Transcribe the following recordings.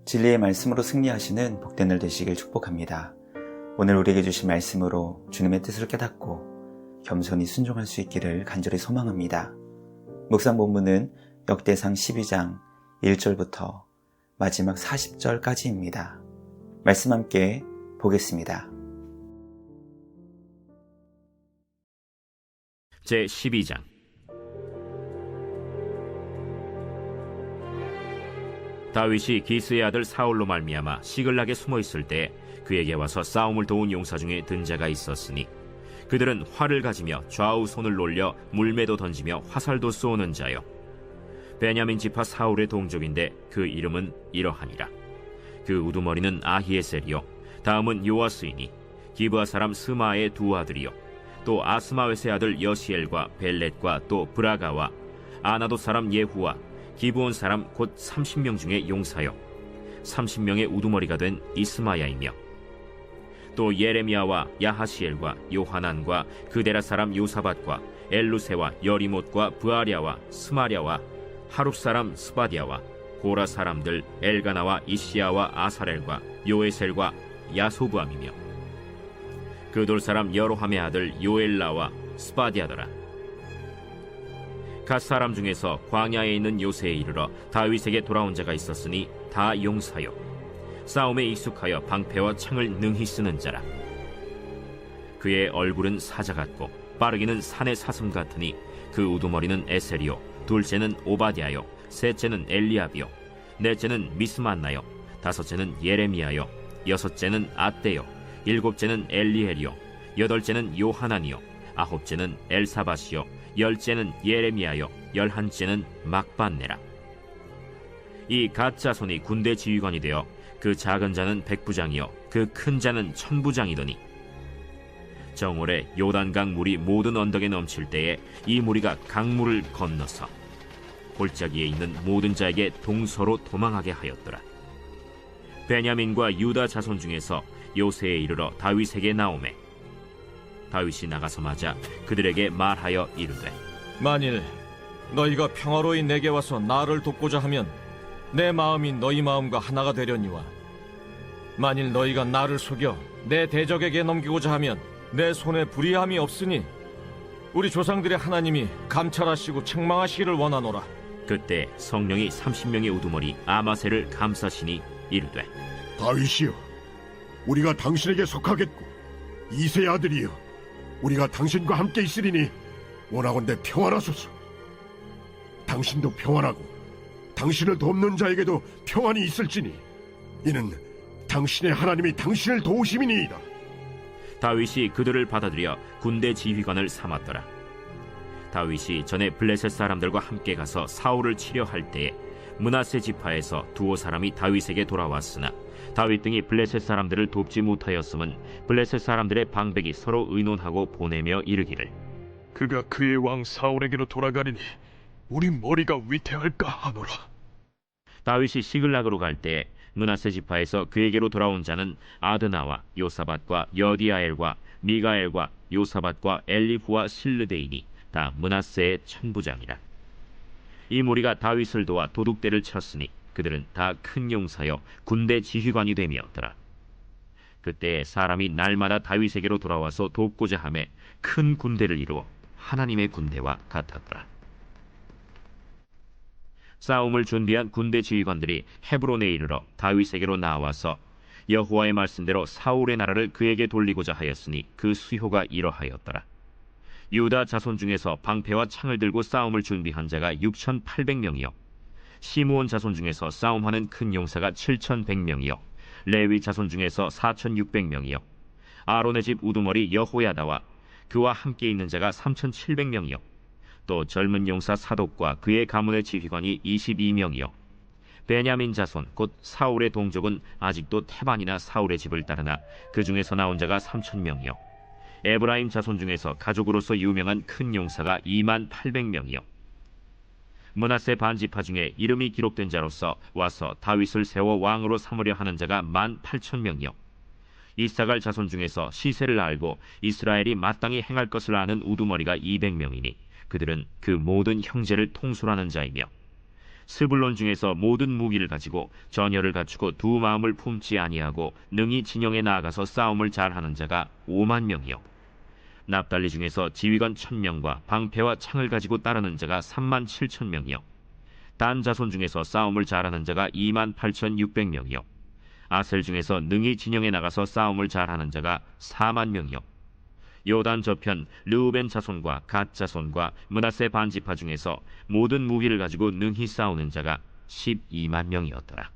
진리의 말씀으로 승리하시는 복된 날 되시길 축복합니다. 오늘 우리에게 주신 말씀으로 주님의 뜻을 깨닫고 겸손히 순종할 수 있기를 간절히 소망합니다. 묵상 본문은 역대상 12장 1절부터 마지막 40절까지입니다. 말씀 함께 보겠습니다. 제12장. 다윗이 기스의 아들 사울로 말미암아 시글락에 숨어 있을 때 그에게 와서 싸움을 도운 용사 중에 든 자가 있었으니 그들은 활을 가지며 좌우 손을 놀려 물매도 던지며 화살도 쏘는 자요 베냐민 지파 사울의 동족인데 그 이름은 이러하니라. 그 우두머리는 아히에셀이요 다음은 요아스이니 기브아 사람 스마의 두 아들이요 또 아스마웨스의 아들 여시엘과 벨렛과 또 브라가와 아나도 사람 예후와 기브온 사람 곧 30명 중에 용사요 30명의 우두머리가 된 이스마야이며 또 예레미야와 야하시엘과 요하난과 그데라 사람 요사밧과 엘루세와 여리못과 브아랴와 스마랴와 하룹 사람 스바디아와 고라 사람들 엘가나와 이시야와 아사렐과 요에셀과 야소부암이며 그돌 사람 여로함의 아들 요엘라와 스바디아더라. 갓 사람 중에서 광야에 있는 요새에 이르러 다윗에게 돌아온 자가 있었으니 다 용사요 싸움에 익숙하여 방패와 창을 능히 쓰는 자라. 그의 얼굴은 사자 같고 빠르기는 산의 사슴 같으니 그 우두머리는 에셀이요 둘째는 오바댜요 셋째는 엘리압이요 넷째는 미스만나요 다섯째는 예레미야요 여섯째는 앗대요 일곱째는 엘리엘이요 여덟째는 요하난이요 아홉째는 엘사밧이요 열째는 예레미야요 열한째는 막반네라. 이 갓 자손이 군대 지휘관이 되어 그 작은 자는 백부장이요 그 큰 자는 천부장이더니 정월에 요단강 물이 모든 언덕에 넘칠 때에 이 무리가 강물을 건너서 골짜기에 있는 모든 자에게 동서로 도망하게 하였더라. 베냐민과 유다 자손 중에서 요새에 이르러 다윗에게 나오매 다윗이 나가서 맞아 그들에게 말하여 이르되 만일 너희가 평화로이 내게 와서 나를 돕고자 하면 내 마음이 너희 마음과 하나가 되려니와 만일 너희가 나를 속여 내 대적에게 넘기고자 하면 내 손에 불의함이 없으니 우리 조상들의 하나님이 감찰하시고 책망하시기를 원하노라. 그때 성령이 30명의 우두머리 아마셀을 감싸시니 이르되 다윗이여 우리가 당신에게 속하겠고 이새의 아들이여 우리가 당신과 함께 있으리니 원하건대 평안하소서. 당신도 평안하고 당신을 돕는 자에게도 평안이 있을지니 이는 당신의 하나님이 당신을 도우심이니이다. 다윗이 그들을 받아들여 군대 지휘관을 삼았더라. 다윗이 전에 블레셋 사람들과 함께 가서 사울을 치려 할 때에 므낫세 지파에서 두어 사람이 다윗에게 돌아왔으나 다윗 등이 블레셋 사람들을 돕지 못하였음은 블레셋 사람들의 방백이 서로 의논하고 보내며 이르기를 그가 그의 왕 사울에게로 돌아가리니 우리 머리가 위태할까 하노라. 다윗이 시글락으로 갈 때에 므낫세 지파에서 그에게로 돌아온 자는 아드나와 요사밧과 여디아엘과 미가엘과 요사밧과 엘리후와 실르데이니 다 므낫세의 천부장이라. 이 무리가 다윗을 도와 도둑대를 쳤으니 그들은 다 큰 용사여 군대 지휘관이 되며더라. 그때 사람이 날마다 다윗에게로 돌아와서 돕고자 하매 큰 군대를 이루어 하나님의 군대와 같았더라. 싸움을 준비한 군대 지휘관들이 헤브론에 이르러 다윗에게로 나와서 여호와의 말씀대로 사울의 나라를 그에게 돌리고자 하였으니 그 수효가 이러하였더라. 유다 자손 중에서 방패와 창을 들고 싸움을 준비한 자가 6,800명이요 시므온 자손 중에서 싸움하는 큰 용사가 7,100명이요 레위 자손 중에서 4,600명이요 아론의 집 우두머리 여호야다와 그와 함께 있는 자가 3,700명이요 또 젊은 용사 사독과 그의 가문의 지휘관이 22명이요 베냐민 자손 곧 사울의 동족은 아직도 태반이나 사울의 집을 따르나 그 중에서 나온 자가 3,000명이요 에브라임 자손 중에서 가족으로서 유명한 큰 용사가 28,000명이요 므낫세 반지파 중에 이름이 기록된 자로서 와서 다윗을 세워 왕으로 삼으려 하는 자가 18,000명이요 이사갈 자손 중에서 시세를 알고 이스라엘이 마땅히 행할 것을 아는 우두머리가 200명이니 그들은 그 모든 형제를 통솔하는 자이며 스불론 중에서 모든 무기를 가지고 전열을 갖추고 두 마음을 품지 아니하고 능히 진영에 나아가서 싸움을 잘하는 자가 5만 명이요 납달리 중에서 지휘관 1000명과 방패와 창을 가지고 따르는 자가 3만 7천 명이요 단 자손 중에서 싸움을 잘하는 자가 2만 8,600명이요 아셀 중에서 능히 진영에 나가서 싸움을 잘하는 자가 4만 명이요 요단 저편 르우벤 자손과 갓 자손과 므낫세 반지파 중에서 모든 무기를 가지고 능히 싸우는 자가 12만 명이었더라.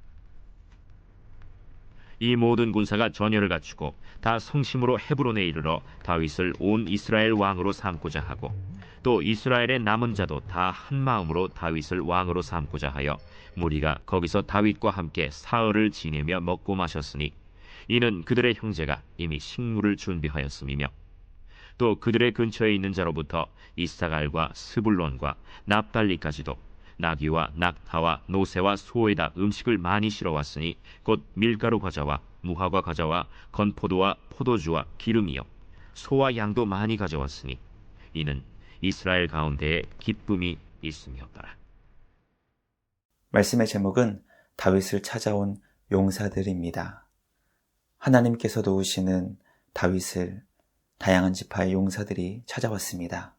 이 모든 군사가 전열을 갖추고 다 성심으로 헤브론에 이르러 다윗을 온 이스라엘 왕으로 삼고자 하고 또 이스라엘의 남은 자도 다 한 마음으로 다윗을 왕으로 삼고자 하여 무리가 거기서 다윗과 함께 사흘을 지내며 먹고 마셨으니 이는 그들의 형제가 이미 식물을 준비하였음이며 또 그들의 근처에 있는 자로부터 이사갈과 스불론과 납달리까지도 나귀와 낙타와 노새와 소에다 음식을 많이 실어왔으니 곧 밀가루 과자와 무화과 과자와 건포도와 포도주와 기름이요 소와 양도 많이 가져왔으니 이는 이스라엘 가운데에 기쁨이 있음이었더라. 말씀의 제목은 다윗을 찾아온 용사들입니다. 하나님께서 도우시는 다윗을 다양한 지파의 용사들이 찾아왔습니다.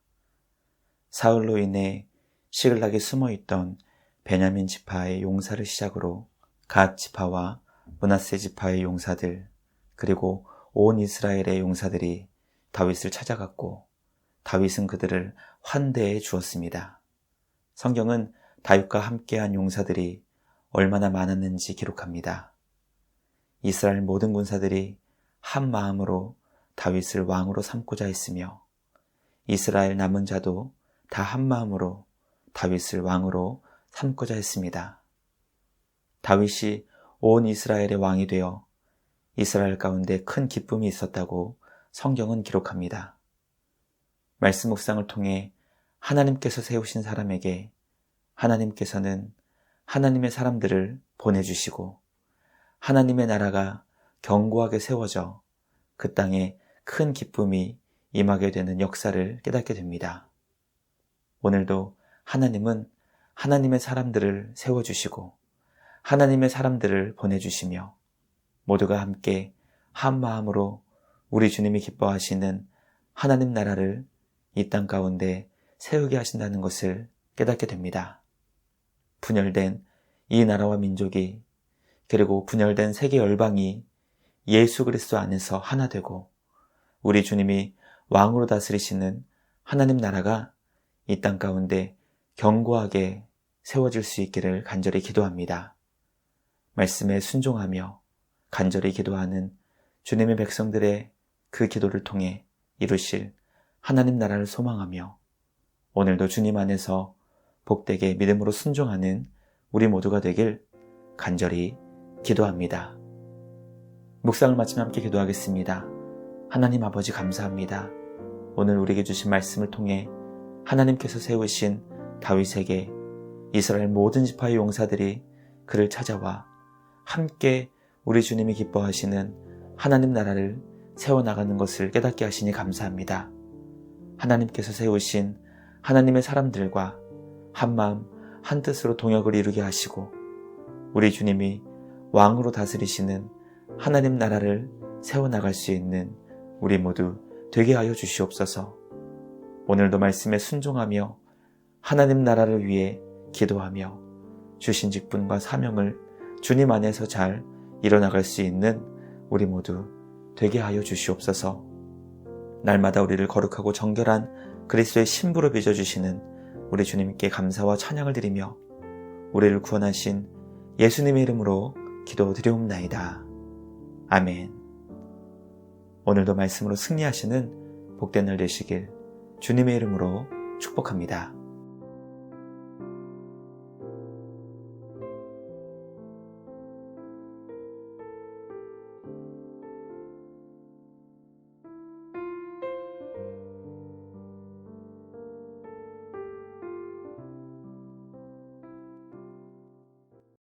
사울로 인해 시글락에 숨어있던 베냐민 지파의 용사를 시작으로 갓 지파와 므낫세 지파의 용사들 그리고 온 이스라엘의 용사들이 다윗을 찾아갔고 다윗은 그들을 환대해 주었습니다. 성경은 다윗과 함께한 용사들이 얼마나 많았는지 기록합니다. 이스라엘 모든 군사들이 한 마음으로 다윗을 왕으로 삼고자 했으며 이스라엘 남은 자도 다 한 마음으로 다윗을 왕으로 삼고자 했습니다. 다윗이 온 이스라엘의 왕이 되어 이스라엘 가운데 큰 기쁨이 있었다고 성경은 기록합니다. 말씀 묵상을 통해 하나님께서 세우신 사람에게 하나님께서는 하나님의 사람들을 보내주시고 하나님의 나라가 견고하게 세워져 그 땅에 큰 기쁨이 임하게 되는 역사를 깨닫게 됩니다. 오늘도 하나님은 하나님의 사람들을 세워주시고 하나님의 사람들을 보내주시며 모두가 함께 한 마음으로 우리 주님이 기뻐하시는 하나님 나라를 이 땅 가운데 세우게 하신다는 것을 깨닫게 됩니다. 분열된 이 나라와 민족이 그리고 분열된 세계 열방이 예수 그리스도 안에서 하나 되고 우리 주님이 왕으로 다스리시는 하나님 나라가 이 땅 가운데 견고하게 세워질 수 있기를 간절히 기도합니다. 말씀에 순종하며 간절히 기도하는 주님의 백성들의 그 기도를 통해 이루실 하나님 나라를 소망하며 오늘도 주님 안에서 복되게 믿음으로 순종하는 우리 모두가 되길 간절히 기도합니다. 묵상을 마치며 함께 기도하겠습니다. 하나님 아버지 감사합니다. 오늘 우리에게 주신 말씀을 통해 하나님께서 세우신 다윗에게 이스라엘 모든 지파의 용사들이 그를 찾아와 함께 우리 주님이 기뻐하시는 하나님 나라를 세워나가는 것을 깨닫게 하시니 감사합니다. 하나님께서 세우신 하나님의 사람들과 한마음 한뜻으로 동역을 이루게 하시고 우리 주님이 왕으로 다스리시는 하나님 나라를 세워나갈 수 있는 우리 모두 되게 하여 주시옵소서. 오늘도 말씀에 순종하며 하나님 나라를 위해 기도하며 주신 직분과 사명을 주님 안에서 잘 이뤄나갈 수 있는 우리 모두 되게 하여 주시옵소서. 날마다 우리를 거룩하고 정결한 그리스도의 신부로 빚어주시는 우리 주님께 감사와 찬양을 드리며 우리를 구원하신 예수님의 이름으로 기도드리옵나이다. 아멘. 오늘도 말씀으로 승리하시는 복된 날 되시길 주님의 이름으로 축복합니다.